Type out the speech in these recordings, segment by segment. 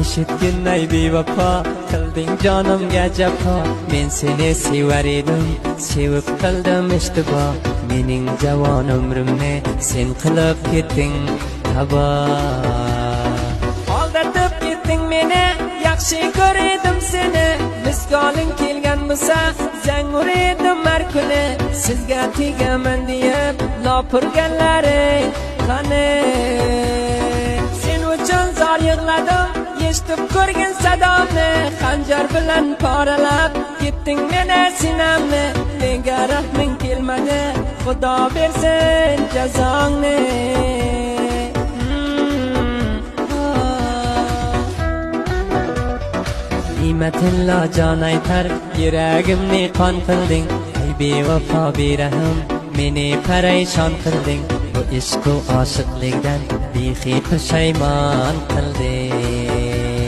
eshitginay bevafo qilding jonimga jafo men seni sevar edim sevib qildim ishtibo mening javon umrimni sen qilib ketding tabo aldatib ketding meni yaxshi ko'rdim seni misgoling kelgan bo'lsa zang urdim har kuni sizga tegaman deb lopirganlaring qani sen uchun zor yig'ladim eshitib ko'rgin sadomni xanjar bilan poralab ketding meni sinamni menga rahming kelmadi xudo bersin jazongni Nimetinla can aytar yuragimni qon qilding ey bevafo berahim meni parayshon qilding bu ishq u oshiqlikdan behi pushaymon qilding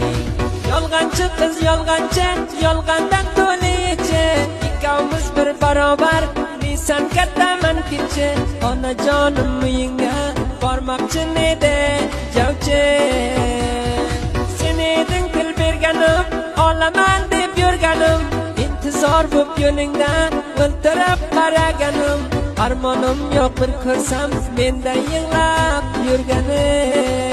yolg'onchi qiz yolg'onchi yolg'ondan to'lichi ikkovimiz bir barobar deysan kattaman kichi onajonim uyingga bormoqchi edi javchi sen eding til berganim olaman deb yurganim intizor bo'p yo'lingdan o'ltirib qaraganim armonim yo'q bir ko'rsam mendan yig'lab yurganim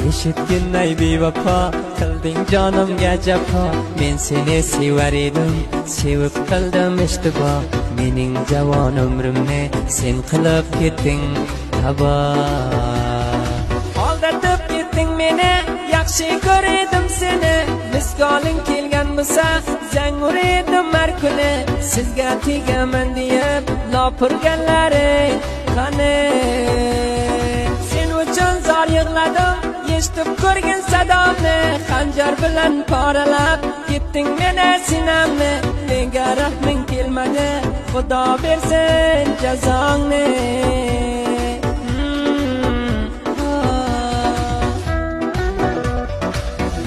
eshitginay bevafo qilding jonimga jafo men seni sevar edim sevib qildim ishtibo mening javon umrimni sen qilib ketding tabo aldatib ketding meni yaxshi ko'rdim seni misgoling kelgan bo'lsa zang urdim har kuni sizga tegaman deb lopirganlaring qani sen uchun zor yig'ladim eshitib ko'rgin sadomni xanjar bilan poralab ketding meni sinamni menga rahming kelmadi xudo bersin jazongni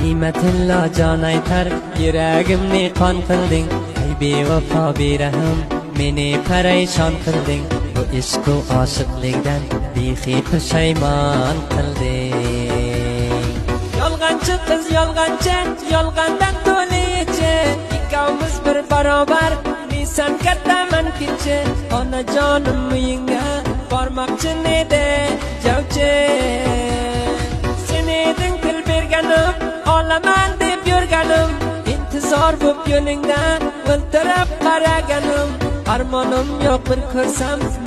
Nimetinla can aytar yuragimni qon qilding ey bevafo berahim meni parayshon qilding bu ishq u oshiqlikdan behi pushaymon qilding yolg'onchi qiz yolg'onchi yolg'ondan to'lichi ikkovimiz bir barobar deysan kattaman kichi onajonim uyingga bormoqchi edi javchi sen eding til berganim olaman deb yurganim intizor bo'p yo'lingdan o'ltirib qaraganim armonim yo'q bir ko'rsam